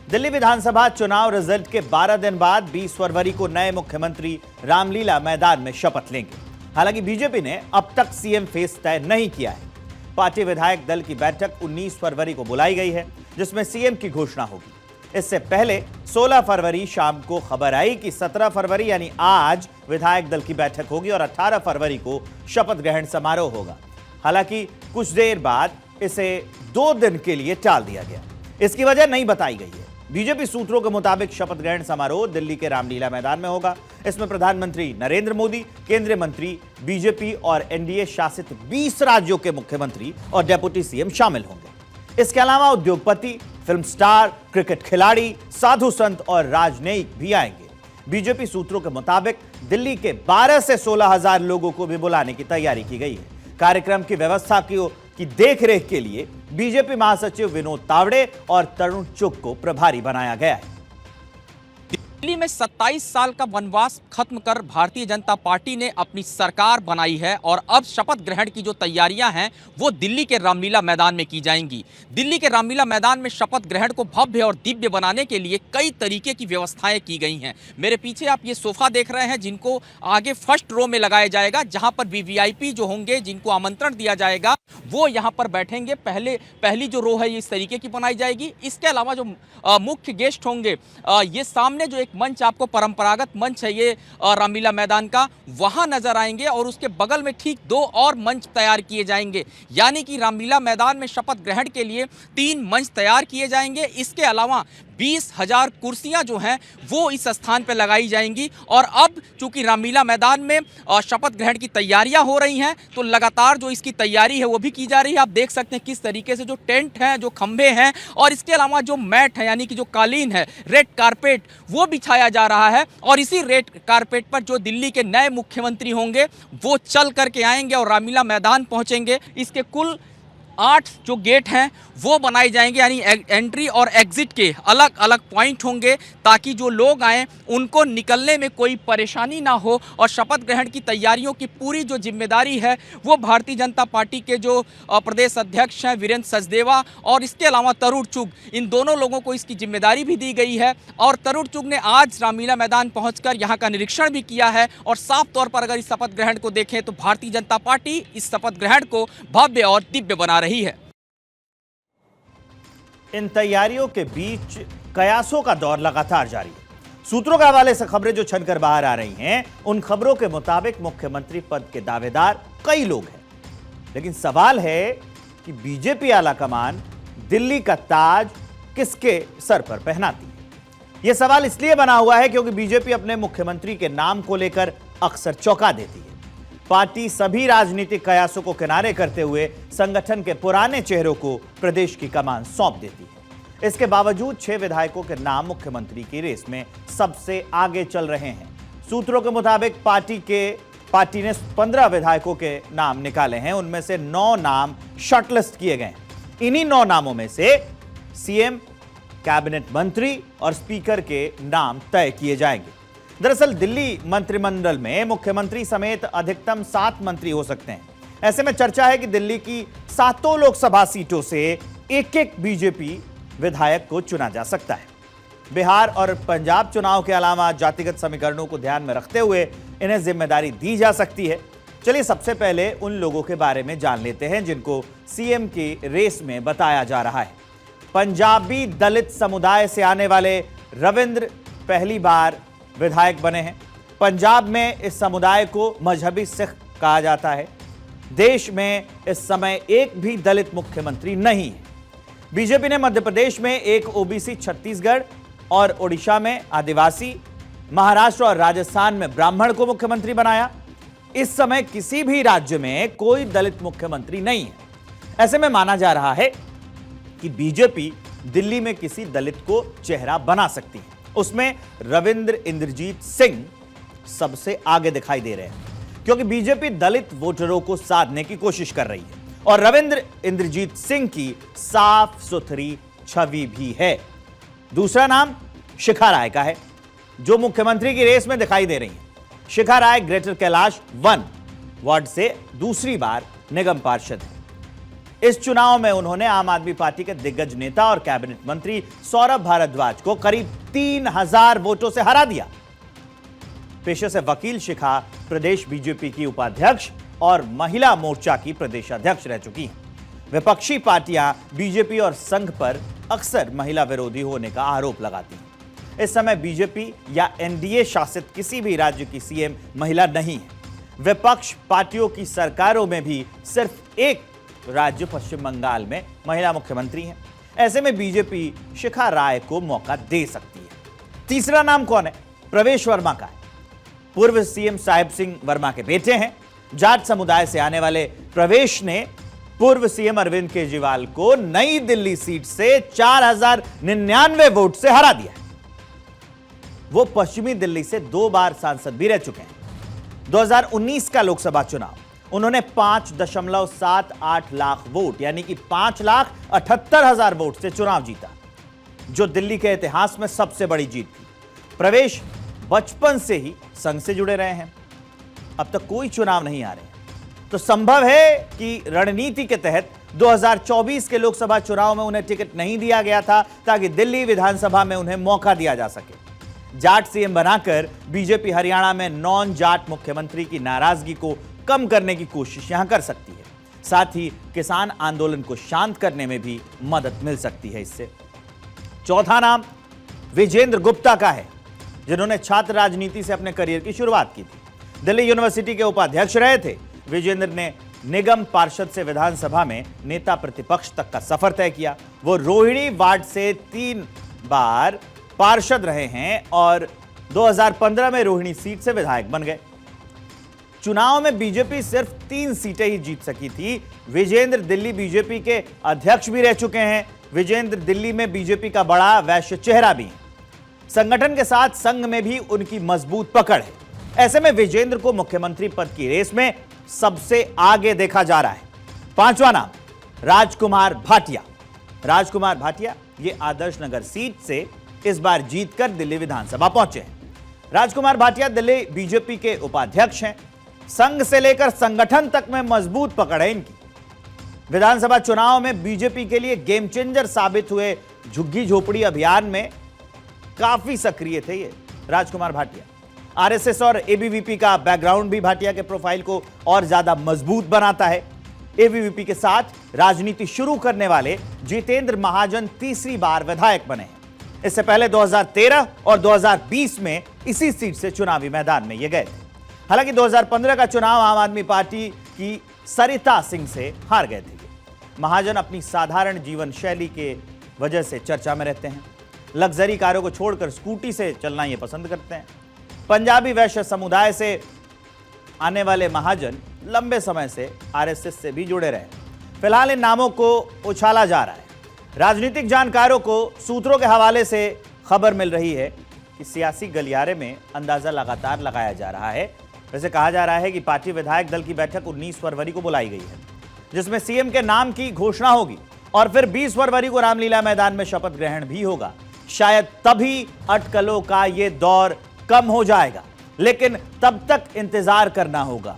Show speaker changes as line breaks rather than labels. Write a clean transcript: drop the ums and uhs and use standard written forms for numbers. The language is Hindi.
दिल्ली विधानसभा चुनाव रिजल्ट के 12 दिन बाद 20 फरवरी को नए मुख्यमंत्री रामलीला मैदान में शपथ लेंगे। हालांकि बीजेपी ने अब तक सीएम फेस तय नहीं किया है। पार्टी विधायक दल की बैठक 19 फरवरी को बुलाई गई है, जिसमें सीएम की घोषणा होगी। इससे पहले 16 फरवरी शाम को खबर आई कि 17 फरवरी यानी आज विधायक दल की बैठक होगी और 18 फरवरी को शपथ ग्रहण समारोह होगा। हालांकि कुछ देर बाद इसे 2 दिन के लिए टाल दिया गया। इसकी वजह नहीं बताई गई है। बीजेपी सूत्रों के मुताबिक शपथ ग्रहण समारोह दिल्ली के रामलीला मैदान में होगा। इसमें प्रधानमंत्री नरेंद्र मोदी, केंद्रीय मंत्री, बीजेपी और एनडीए शासित 20 राज्यों के मुख्यमंत्री और डेप्यूटी सीएम शामिल होंगे। इसके अलावा उद्योगपति, फिल्म स्टार, क्रिकेट खिलाड़ी, साधु संत और राजनयिक भी आएंगे। बीजेपी सूत्रों के मुताबिक दिल्ली के 12 से 16 हजार लोगों को भी बुलाने की तैयारी की गई है। कार्यक्रम की व्यवस्था की देखरेख के लिए बीजेपी महासचिव विनोद तावड़े और तरुण चुग को प्रभारी बनाया गया है।
दिल्ली में 27 साल का वनवास खत्म कर भारतीय जनता पार्टी ने अपनी सरकार बनाई है और अब शपथ ग्रहण की जो तैयारियां हैं वो दिल्ली के रामलीला मैदान में की जाएंगी। दिल्ली के रामलीला मैदान में शपथ ग्रहण को भव्य और दिव्य बनाने के लिए कई तरीके की व्यवस्थाएं की गई हैं। मेरे पीछे आप ये सोफा देख रहे हैं, जिनको आगे फर्स्ट रो में लगाया जाएगा, जहां पर वीवीआईपी जो होंगे, जिनको आमंत्रण दिया जाएगा, वो यहाँ पर बैठेंगे। पहली जो रो है ये इस तरीके की बनाई जाएगी। इसके अलावा जो मुख्य गेस्ट होंगे, ये सामने जो एक मंच, आपको परंपरागत मंच है ये रामलीला मैदान का, वहां नजर आएंगे और उसके बगल में ठीक 2 और मंच तैयार किए जाएंगे। यानी कि रामलीला मैदान में शपथ ग्रहण के लिए 3 मंच तैयार किए जाएंगे। इसके अलावा 20,000 कुर्सियां जो हैं वो इस स्थान पर लगाई जाएंगी। और अब चूंकि रामलीला मैदान में शपथ ग्रहण की तैयारियां हो रही हैं, तो लगातार जो इसकी तैयारी है वो भी की जा रही है। आप देख सकते हैं किस तरीके से जो टेंट हैं, जो खंभे हैं और इसके अलावा जो मैट है, यानी कि जो कालीन है, रेड कारपेट, वो बिछाया जा रहा है। और इसी रेड कारपेट पर जो दिल्ली के नए मुख्यमंत्री होंगे वो चल करके आएंगे और रामलीला मैदान पहुंचेंगे। इसके कुल 8 जो गेट हैं वो बनाए जाएंगे, यानी एंट्री और एग्जिट के अलग अलग पॉइंट होंगे, ताकि जो लोग आएँ उनको निकलने में कोई परेशानी ना हो। और शपथ ग्रहण की तैयारियों की पूरी जो जिम्मेदारी है वो भारतीय जनता पार्टी के जो प्रदेश अध्यक्ष हैं वीरेंद्र सचदेवा और इसके अलावा तरुण चुग, इन दोनों लोगों को इसकी जिम्मेदारी भी दी गई है। और तरुण चुग ने आज रामलीला मैदान पहुँचकर यहाँ का निरीक्षण भी किया है। और साफ तौर पर अगर इस शपथ ग्रहण को देखें तो भारतीय जनता पार्टी इस शपथ ग्रहण को भव्य और दिव्य बना रही है।
इन तैयारियों के बीच कयासों का दौर लगातार जारी है। सूत्रों के हवाले से खबरें जो छनकर बाहर आ रही हैं, उन खबरों के मुताबिक मुख्यमंत्री पद के दावेदार कई लोग हैं। लेकिन सवाल है कि बीजेपी आलाकमान दिल्ली का ताज किसके सर पर पहनाती है। यह सवाल इसलिए बना हुआ है क्योंकि बीजेपी अपने मुख्यमंत्री के नाम को लेकर अक्सर चौंका देती है। पार्टी सभी राजनीतिक कयासों को किनारे करते हुए संगठन के पुराने चेहरों को प्रदेश की कमान सौंप देती है। इसके बावजूद 6 विधायकों के नाम मुख्यमंत्री की रेस में सबसे आगे चल रहे हैं। सूत्रों के मुताबिक पार्टी ने 15 विधायकों के नाम निकाले हैं। उनमें से 9 नाम शॉर्टलिस्ट किए गए। इन्हीं 9 नामों में से सीएम, कैबिनेट मंत्री और स्पीकर के नाम तय किए जाएंगे। दरअसल दिल्ली मंत्रिमंडल में मुख्यमंत्री समेत अधिकतम 7 मंत्री हो सकते हैं। ऐसे में चर्चा है कि दिल्ली की 7 लोकसभा सीटों से एक बीजेपी विधायक को चुना जा सकता है। बिहार और पंजाब चुनाव के अलावा जातिगत समीकरणों को ध्यान में रखते हुए इन्हें जिम्मेदारी दी जा सकती है। चलिए सबसे पहले उन लोगों के बारे में जान लेते हैं जिनको सीएम की रेस में बताया जा रहा है। पंजाबी दलित समुदाय से आने वाले रविंद्र पहली बार विधायक बने हैं। पंजाब में इस समुदाय को मजहबी सिख कहा जाता है। देश में इस समय एक भी दलित मुख्यमंत्री नहीं है। बीजेपी ने मध्य प्रदेश में एक ओबीसी, छत्तीसगढ़ और ओडिशा में आदिवासी, महाराष्ट्र और राजस्थान में ब्राह्मण को मुख्यमंत्री बनाया। इस समय किसी भी राज्य में कोई दलित मुख्यमंत्री नहीं है। ऐसे में माना जा रहा है कि बीजेपी दिल्ली में किसी दलित को चेहरा बना सकती है। उसमें रविंद्र इंद्रजीत सिंह सबसे आगे दिखाई दे रहे हैं, क्योंकि बीजेपी दलित वोटरों को साधने की कोशिश कर रही है और रविंद्र इंद्रजीत सिंह की साफ सुथरी छवि भी है। दूसरा नाम शिखा राय का है, जो मुख्यमंत्री की रेस में दिखाई दे रही हैं। शिखा राय ग्रेटर कैलाश 1 वार्ड से दूसरी बार निगम पार्षद है। इस चुनाव में उन्होंने आम आदमी पार्टी के दिग्गज नेता और कैबिनेट मंत्री सौरभ भारद्वाज को करीब 3000 वोटों से हरा दिया। पेशे से वकील शिखा प्रदेश बीजेपी की उपाध्यक्ष और महिला मोर्चा की प्रदेश अध्यक्ष रह चुकी हैं। विपक्षी पार्टियां बीजेपी और संघ पर अक्सर महिला विरोधी होने का आरोप लगाती हैं। इस समय बीजेपी या एनडीए शासित किसी भी राज्य की सीएम महिला नहीं है। विपक्ष पार्टियों की सरकारों में भी सिर्फ एक राज्य पश्चिम बंगाल में महिला मुख्यमंत्री हैं। ऐसे में बीजेपी शिखा राय को मौका दे सकती है। तीसरा नाम कौन है? प्रवेश वर्मा का है। पूर्व सीएम साहिब सिंह वर्मा के बेटे हैं। जाट समुदाय से आने वाले प्रवेश ने पूर्व सीएम अरविंद केजरीवाल को नई दिल्ली सीट से 4099 वोट से हरा दिया है। वो पश्चिमी दिल्ली से 2 बार सांसद भी रह चुके हैं। 2019 का लोकसभा चुनाव उन्होंने 5.78 लाख वोट यानी कि 5,78,000 वोट से चुनाव जीता, जो दिल्ली के इतिहास में सबसे बड़ी जीत थी। प्रवेश बचपन से ही संघ से जुड़े रहे हैं। अब तक कोई चुनाव नहीं आ रहे हैं, तो संभव है कि रणनीति के तहत 2024 के लोकसभा चुनाव में उन्हें टिकट नहीं दिया गया था ताकि दिल्ली विधानसभा में उन्हें मौका दिया जा सके। जाट सीएम बनाकर बीजेपी हरियाणा में नॉन जाट मुख्यमंत्री की नाराजगी को कम करने की कोशिश यहां कर सकती है। साथ ही किसान आंदोलन को शांत करने में भी मदद मिल सकती है इससे। चौथा नाम विजेंद्र गुप्ता का है, जिन्होंने छात्र राजनीति से अपने करियर की शुरुआत की थी। दिल्ली यूनिवर्सिटी के उपाध्यक्ष रहे थे। विजेंद्र ने निगम पार्षद से विधानसभा में नेता प्रतिपक्ष तक का सफर तय किया। वो रोहिणी वार्ड से 3 बार पार्षद रहे हैं और 2015 में रोहिणी सीट से विधायक बन गए। चुनाव में बीजेपी सिर्फ 3 सीटें ही जीत सकी थी। विजेंद्र दिल्ली बीजेपी के अध्यक्ष भी रह चुके हैं। विजेंद्र दिल्ली में बीजेपी का बड़ा वैश्य चेहरा भी है। संगठन के साथ संघ में भी उनकी मजबूत पकड़ है। ऐसे में विजेंद्र को मुख्यमंत्री पद की रेस में सबसे आगे देखा जा रहा है। पांचवा नाम राजकुमार भाटिया। राजकुमार भाटिया ये आदर्श नगर सीट से इस बार जीतकर दिल्ली विधानसभा पहुंचे हैं। राजकुमार भाटिया दिल्ली बीजेपी के उपाध्यक्ष हैं। संघ से लेकर संगठन तक में मजबूत पकड़ है इनकी। विधानसभा चुनाव में बीजेपी के लिए गेम चेंजर साबित हुए झुग्गी झोपड़ी अभियान में काफी सक्रिय थे ये राजकुमार भाटिया। आरएसएस और एबीवीपी का बैकग्राउंड भी भाटिया के प्रोफाइल को और ज्यादा मजबूत बनाता है। एबीवीपी के साथ राजनीति शुरू करने वाले जितेंद्र महाजन तीसरी बार विधायक बने हैं। इससे पहले 2013 और 2020 में इसी सीट से चुनावी मैदान में ये गए थे। हालांकि 2015 का चुनाव आम आदमी पार्टी की सरिता सिंह से हार गए थे। महाजन अपनी साधारण जीवन शैली के वजह से चर्चा में रहते हैं। लग्जरी कारों को छोड़कर स्कूटी से चलना ये पसंद करते हैं। पंजाबी वैश्य समुदाय से आने वाले महाजन लंबे समय से आरएसएस से भी जुड़े रहे। फिलहाल इन नामों को उछाला जा रहा है। राजनीतिक जानकारों को सूत्रों के हवाले से खबर मिल रही है कि सियासी गलियारे में अंदाजा लगातार लगाया जा रहा है। वैसे कहा जा रहा है कि पार्टी विधायक दल की बैठक 19 फरवरी को बुलाई गई है, जिसमें सीएम के नाम की घोषणा होगी और फिर 20 फरवरी को रामलीला मैदान में शपथ ग्रहण भी होगा। शायद तभी अटकलों का ये दौर कम हो जाएगा, लेकिन तब तक इंतजार करना होगा।